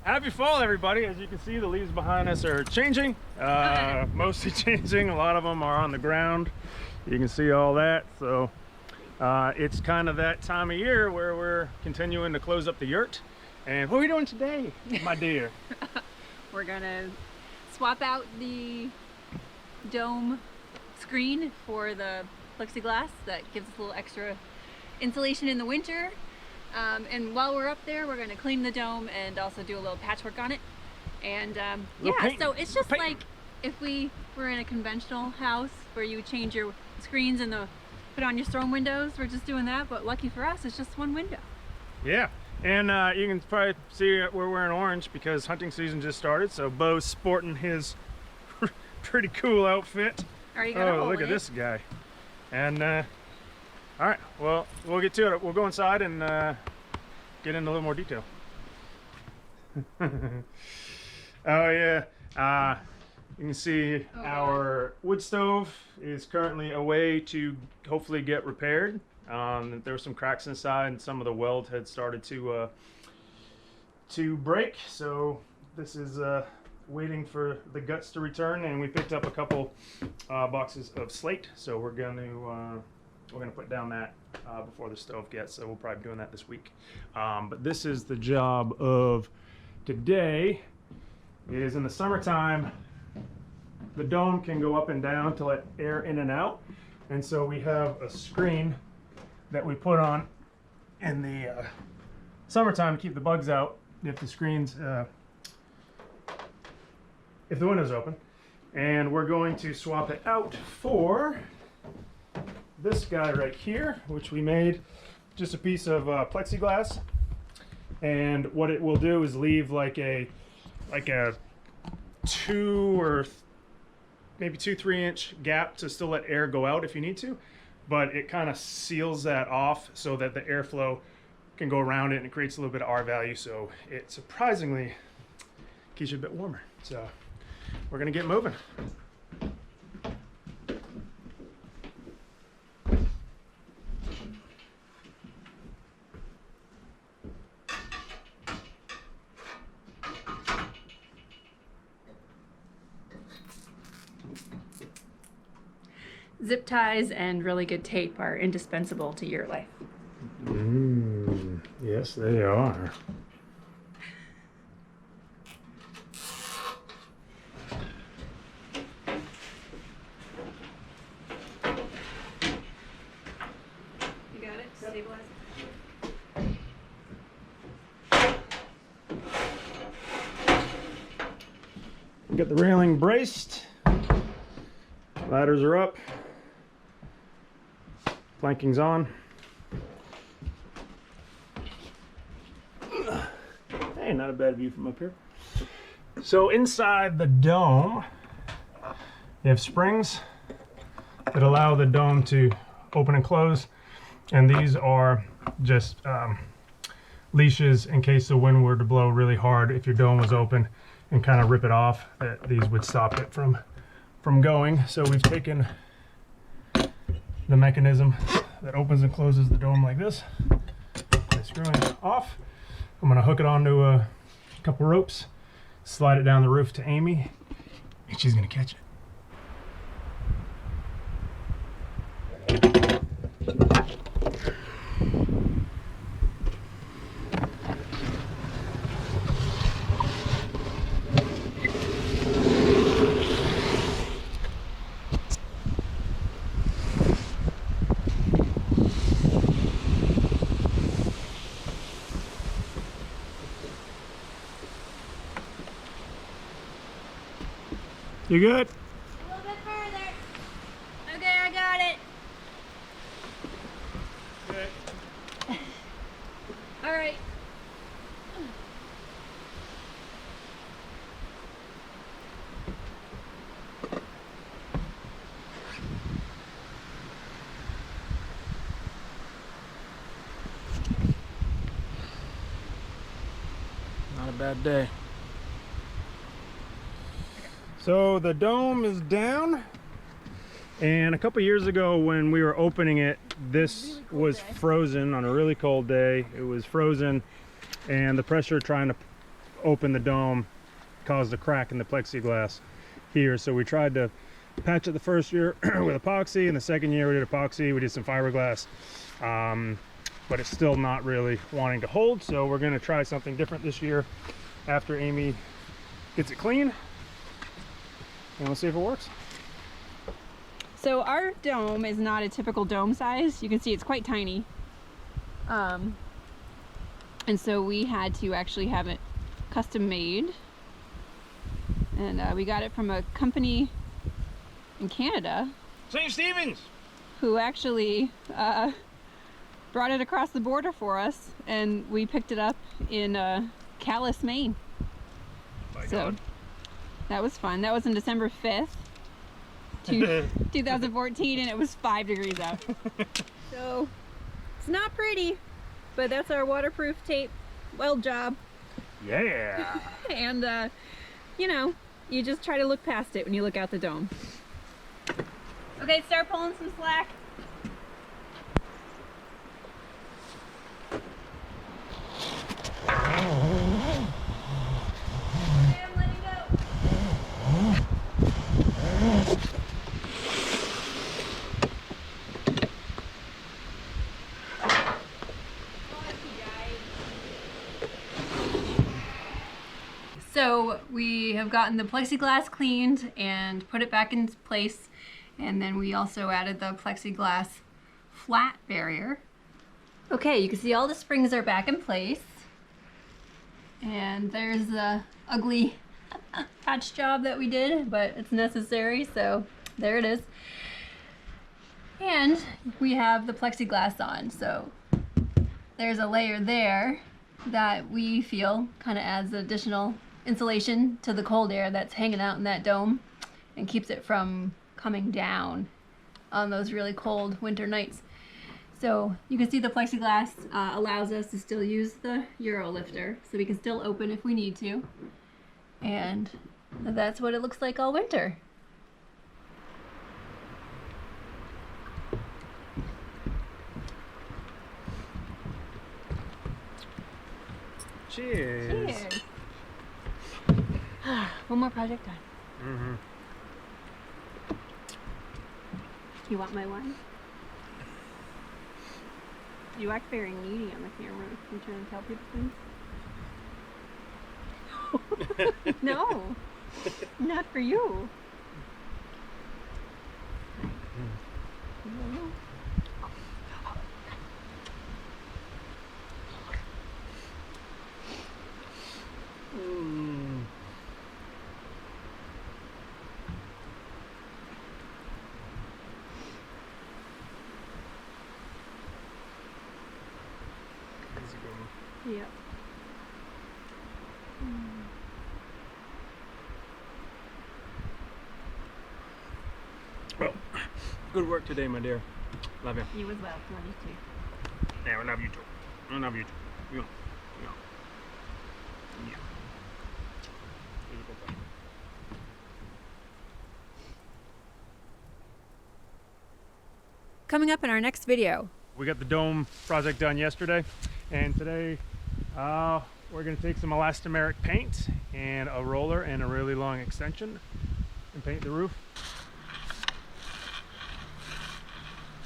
Happy fall, everybody. As you can see, the leaves behind us are changing, mostly changing. A lot of them are on the ground. You can see all that. So it's kind of that time of year where we're continuing to close up the yurt. And what are we doing today, my dear? We're gonna swap out the dome screen for the plexiglass that gives us a little extra insulation in the winter. And while we're up there, we're gonna clean the dome and also do a little patchwork on it. And yeah, so it's just like if we were in a conventional house where you would change your screens and put on your storm windows. We're just doing that, but lucky for us, it's just one window. Yeah, and you can probably see we're wearing orange because hunting season just started. So Bo's sporting his pretty cool outfit. Oh, look at this guy. And all right, well, we'll get to it. We'll go inside and get into a little more detail. Oh yeah, you can see our wood stove is currently away to hopefully get repaired. There were some cracks inside and some of the weld had started to break. So this is waiting for the guts to return, and we picked up a couple boxes of slate. So we're gonna put down that before the stove gets, so we'll probably be doing that this week. But this is the job of today. Is in the summertime, the dome can go up and down to let air in and out. And so we have a screen that we put on in the summertime to keep the bugs out if the screen's, if the window's open. And we're going to swap it out for this guy right here, which we made just a piece of plexiglass. And what it will do is leave like a 2 or maybe 2-3 inch gap to still let air go out if you need to, but it kind of seals that off so that the airflow can go around it, and it creates a little bit of R value, so it surprisingly keeps you a bit warmer. So we're gonna get moving. Zip ties and really good tape are indispensable to your life. Yes, they are. You got it? Stabilize We got the railing braced. Ladders are up. Planking's on. Hey, not a bad view from up here. So inside the dome, you have springs that allow the dome to open and close. And these are just leashes in case the wind were to blow really hard. If your dome was open and kind of rip it off, these would stop it from going. So we've taken the mechanism that opens and closes the dome like this by screwing it off. I'm going to hook it onto a couple ropes, slide it down the roof to Amy, and she's going to catch it. You good? a little bit further. Okay, I got it. Okay. All right. Not a bad day. So the dome is down, and a couple years ago when we were opening it, this was frozen on a really cold day. It was frozen, and the pressure trying to open the dome, caused a crack in the plexiglass here. So we tried to patch it the first year with epoxy, and the second year we did epoxy, we did some fiberglass, but it's still not really wanting to hold. So we're going to try something different this year after Amy gets it clean, and we'll see if it works. So our dome is not a typical dome size. You can see it's quite tiny. And so we had to actually have it custom made. And we got it from a company in Canada. St. Stephen's! Who actually brought it across the border for us, and we picked it up in Calais, Maine. So that was fun. That was on December 5th, 2014, and it was 5 degrees out. So it's not pretty, but that's our waterproof tape weld job. Yeah! And you know, you just try to look past it when you look out the dome. Okay, start pulling some slack. So we have gotten the plexiglass cleaned and put it back in place, and then we also added the plexiglass flat barrier. Okay, you can see all the springs are back in place, and there's the ugly patch job that we did, but it's necessary, so there it is. And we have the plexiglass on, so there's a layer there that we feel kind of adds additional insulation to the cold air that's hanging out in that dome and keeps it from coming down on those really cold winter nights. So you can see the plexiglass allows us to still use the Euro lifter, so we can still open if we need to. And that's what it looks like all winter. Cheers! Cheers. One more project done. Mm-hmm. You want my wine? You act very needy on the camera. You trying to tell people things? No, not for you. Yep. Well, good work today, my dear. Love you. You as well. Love you too. Yeah, I love you too. I love you too. Yeah. Yeah. Yeah. You're a good boy. Coming up in our next video. We got the dome project done yesterday, and today we're going to take some elastomeric paint and a roller and a really long extension and paint the roof.